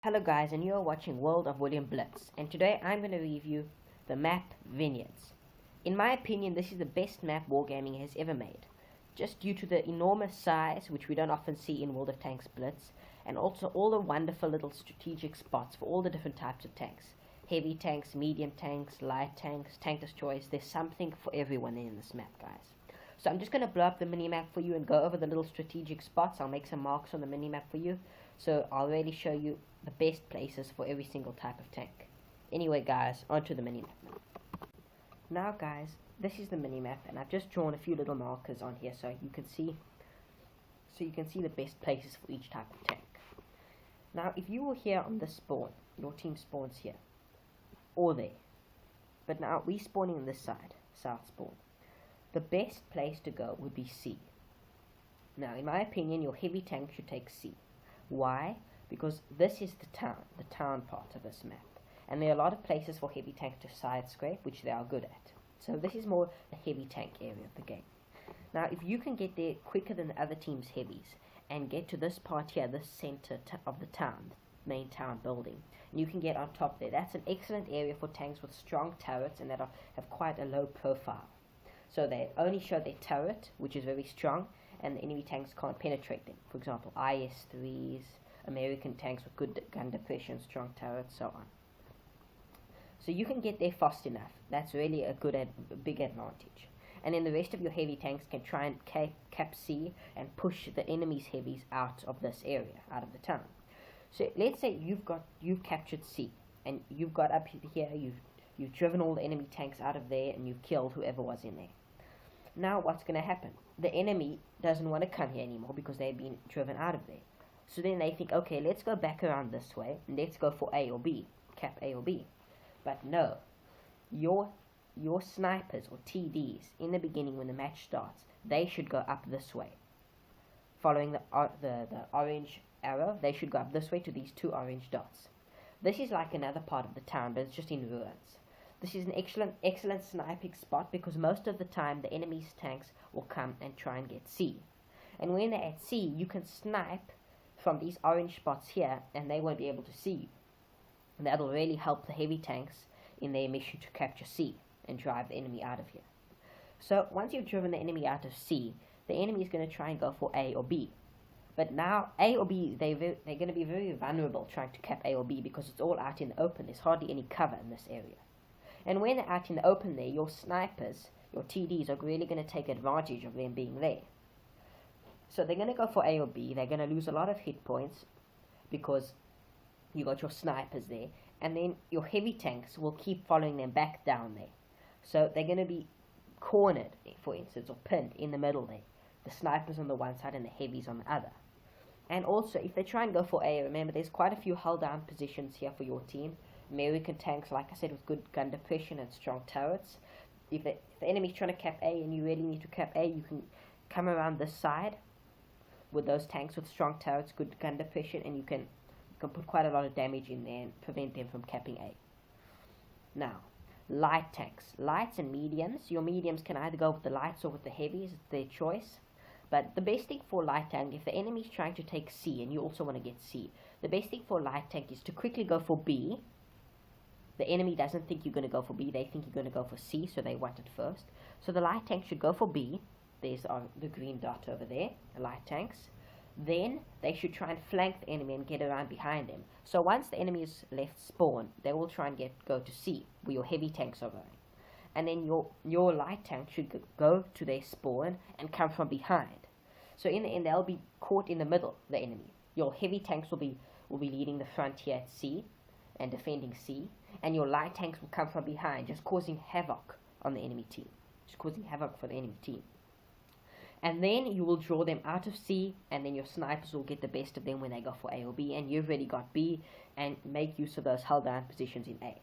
Hello guys, and you are watching World of Blitz, and today I'm going to review the map Vineyards. In my opinion, this is the best map wargaming has ever made, just due to the enormous size, which we don't often see in World of Tanks Blitz, and also all the wonderful little strategic spots for all the different types of tanks. Heavy tanks, medium tanks, light tanks, tanker's choice. There's something for everyone in this map, guys. So I'm just going to blow up the mini-map for you and go over the little strategic spots. I'll make some marks on the mini-map for you, so I'll really show you the best places for every single type of tank. Anyway guys, onto the mini-map now. Now guys, this is the mini-map, and I've just drawn a few little markers on here so you can see the best places for each type of tank. Now if you were here on this spawn, your team spawns here, or there, but now we spawning on this side, south spawn. The best place to go would be C. Now in my opinion, your heavy tank should take C. Why? Because this is the town part of this map, and there are a lot of places for heavy tanks to side scrape, which they are good at. So this is more the heavy tank area of the game. Now if you can get there quicker than the other team's heavies and get to this part here, this center of the town, main town building, and you can get on top there, that's an excellent area for tanks with strong turrets and that have quite a low profile. So they only show their turret, which is very strong, and the enemy tanks can't penetrate them. For example, IS-3s, American tanks with good gun depression, strong turrets, so on. So you can get there fast enough. That's really a big advantage. And then the rest of your heavy tanks can try and cap C and push the enemy's heavies out of this area, out of the town. So let's say you've captured C, and you've got up here, you've driven all the enemy tanks out of there, and you've killed whoever was in there. Now what's going to happen? The enemy doesn't want to come here anymore because they've been driven out of there. So then they think, okay, let's go back around this way, and let's go for A or B, cap A or B. But no, your snipers or TDs in the beginning when the match starts, they should go up this way. Following the orange arrow, they should go up this way to these two orange dots. This is like another part of the town, but it's just in ruins. This is an excellent sniping spot because most of the time the enemy's tanks will come and try and get C. And when they're at C, you can snipe from these orange spots here, and they won't be able to see you. And that'll really help the heavy tanks in their mission to capture C and drive the enemy out of here. So once you've driven the enemy out of C, the enemy is going to try and go for A or B. But now A or B, they're going to be very vulnerable trying to cap A or B because it's all out in the open. There's hardly any cover in this area. And when they're out in the open there, your snipers, your TDs, are really going to take advantage of them being there. So they're going to go for A or B. They're going to lose a lot of hit points because you got your snipers there. And then your heavy tanks will keep following them back down there. So they're going to be cornered, for instance, or pinned in the middle there. The snipers on the one side and the heavies on the other. And also, if they try and go for A, remember there's quite a few hull down positions here for your team. American tanks, like I said, with good gun depression and strong turrets. If the enemy's trying to cap A and you really need to cap A, you can come around this side with those tanks with strong turrets, good gun depression, and you can put quite a lot of damage in there and prevent them from capping A. Now, light tanks. Lights and mediums. Your mediums can either go with the lights or with the heavies. It's their choice. But the best thing for light tank, if the enemy's trying to take C and you also want to get C, the best thing for light tank is to quickly go for B. The enemy doesn't think you're going to go for B, they think you're going to go for C, so they want it first. So the light tank should go for B. There's the green dot over there, the light tanks. Then they should try and flank the enemy and get around behind them. So once the enemy is left spawn, they will try and go to C, where your heavy tanks are going. And then your light tank should go to their spawn and come from behind. So in the end, they'll be caught in the middle, the enemy. Your heavy tanks will be leading the front here at C and defending C, and your light tanks will come from behind, just causing havoc on the enemy team, just causing havoc for the enemy team. And then you will draw them out of C, and then your snipers will get the best of them when they go for A or B, and you've already got B, and make use of those held down positions in A.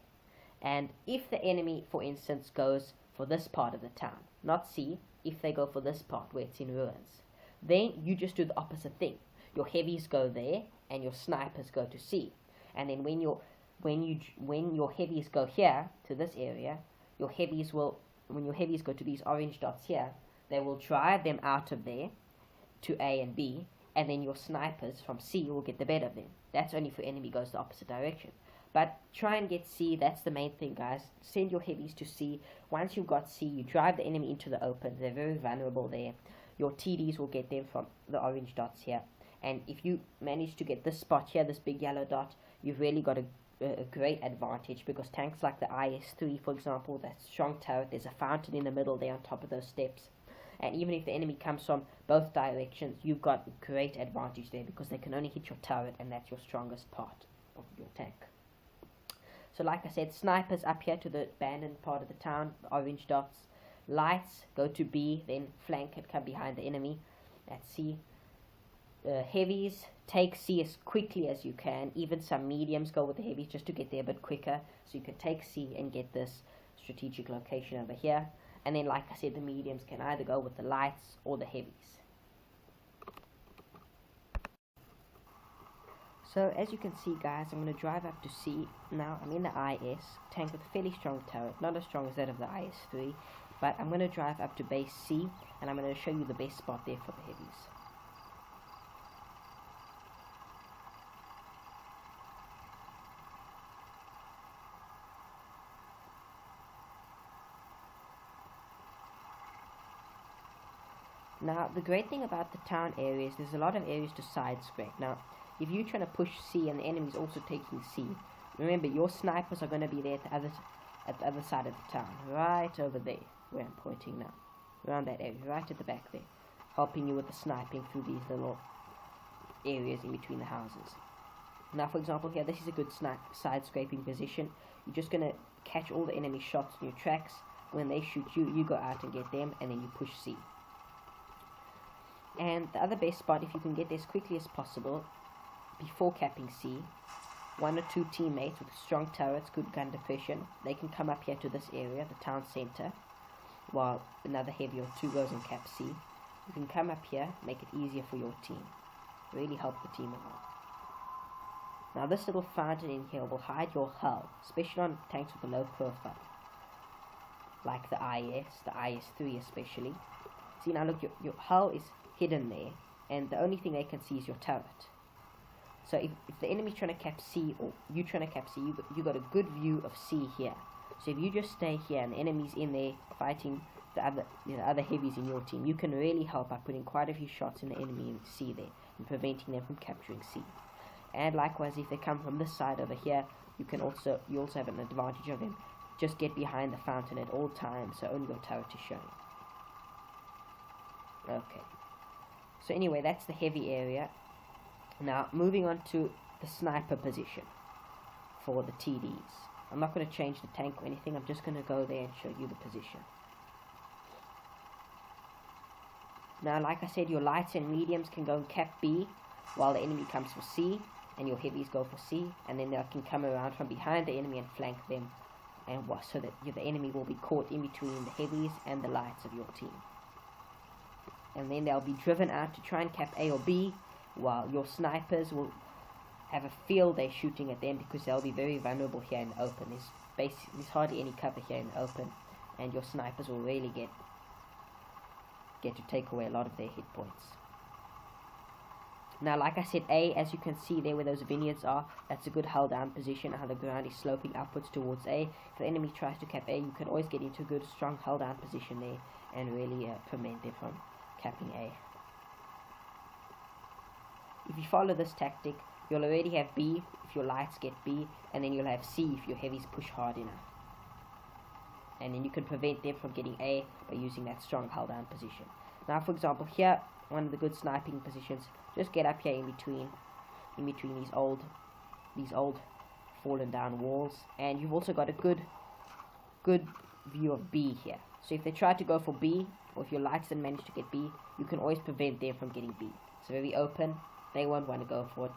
And if the enemy, for instance, goes for this part of the town, not C, if they go for this part where it's in ruins, then you just do the opposite thing. Your heavies go there, and your snipers go to C. And then when your heavies go here to this area, when your heavies go to these orange dots here, they will drive them out of there to A and B, and then your snipers from C will get the better of them. That's only if your enemy goes the opposite direction. But try and get C, that's the main thing, guys. Send your heavies to C. Once you've got C, you drive the enemy into the open. They're very vulnerable there. Your TDs will get them from the orange dots here. And if you manage to get this spot here, this big yellow dot, you've really got a great advantage, because tanks like the IS-3, for example, that strong turret, there's a fountain in the middle there on top of those steps. And even if the enemy comes from both directions, you've got a great advantage there, because they can only hit your turret, and that's your strongest part of your tank. So like I said, snipers up here to the abandoned part of the town, orange dots. Lights go to B, then flank and come behind the enemy at C. Heavies, take C as quickly as you can. Even some mediums go with the heavies just to get there a bit quicker. So you can take C and get this strategic location over here. And then, like I said, the mediums can either go with the lights or the heavies. So as you can see, guys, I'm going to drive up to C. Now I'm in the IS, tank with a fairly strong turret, not as strong as that of the IS-3, but I'm going to drive up to base C, and I'm going to show you the best spot there for the heavies. Now, the great thing about the town areas, there's a lot of areas to side scrape. Now, if you're trying to push C and the enemy's also taking C, remember, your snipers are going to be there at the other side of the town, right over there, where I'm pointing now, around that area, right at the back there, helping you with the sniping through these little areas in between the houses. Now, for example, here, this is a good side scraping position. You're just going to catch all the enemy shots in your tracks. When they shoot you, you go out and get them, and then you push C. And the other best spot, if you can get there as quickly as possible, before capping C, 1 or 2 teammates with strong turrets, good gun depression, they can come up here to this area, the town center, while another heavy or 2 goes and cap C. You can come up here, make it easier for your team. Really help the team along. Now this little fountain in here will hide your hull, especially on tanks with a low profile, like the IS, the IS-3 especially. See, now look, your hull is hidden there, and the only thing they can see is your turret. So if the enemy's trying to cap C, or you trying to cap C, you got a good view of C here. So if you just stay here and the enemy's in there fighting the other heavies in your team, you can really help by putting quite a few shots in the enemy in C there and preventing them from capturing C. And likewise, if they come from this side over here, you also have an advantage of them. Just get behind the fountain at all times, so only your turret is showing. Okay. So anyway, that's the heavy area. Now, moving on to the sniper position for the TDs. I'm not going to change the tank or anything. I'm just going to go there and show you the position. Now, like I said, your lights and mediums can go and cap B while the enemy comes for C, and your heavies go for C, and then they can come around from behind the enemy and flank them, and so that the enemy will be caught in between the heavies and the lights of your team. And then they'll be driven out to try and cap A or B, while your snipers will have a field day shooting at them, because they'll be very vulnerable here in the open. There's hardly any cover here in the open, and your snipers will really get to take away a lot of their hit points. Now, like I said, A, as you can see there where those vineyards are, that's a good hull down position, how the ground is sloping upwards towards A. If the enemy tries to cap A, you can always get into a good strong hull down position there and really prevent them from capping A. If you follow this tactic, you'll already have B if your lights get B, and then you'll have C if your heavies push hard enough. And then you can prevent them from getting A by using that strong hull down position. Now, for example, here, one of the good sniping positions, just get up here in between these old fallen down walls, and you've also got a good view of B here. So if they try to go for B, or if your lights didn't manage to get B, you can always prevent them from getting B. It's very open, they won't want to go for it,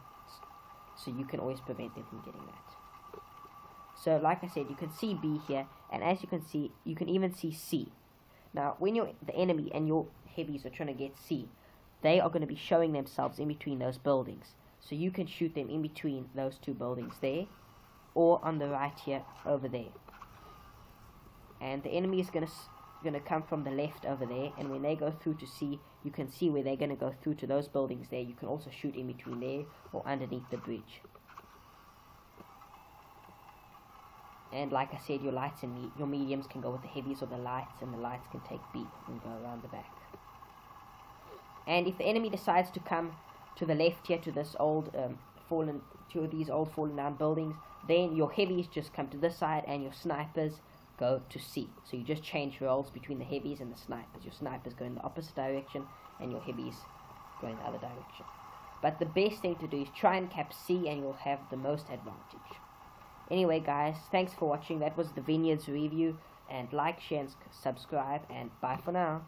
so you can always prevent them from getting that. So like I said, you can see B here, and as you can see, you can even see C. Now, when the enemy and your heavies are trying to get C, they are going to be showing themselves in between those buildings. So you can shoot them in between those 2 buildings there, or on the right here, over there. And the enemy is going going to come from the left over there, and when they go through to C, you can see where they're going to go through to those buildings there. You can also shoot in between there or underneath the bridge. And like I said, your lights and your mediums can go with the heavies or the lights, and the lights can take B and go around the back. And if the enemy decides to come to the left here to this old these old fallen down buildings, then your heavies just come to this side and your snipers go to C. So you just change roles between the heavies and the snipers. Your snipers go in the opposite direction and your heavies go in the other direction. But the best thing to do is try and cap C, and you'll have the most advantage. Anyway guys, thanks for watching. That was the Vineyards review, and like, share and subscribe, and bye for now.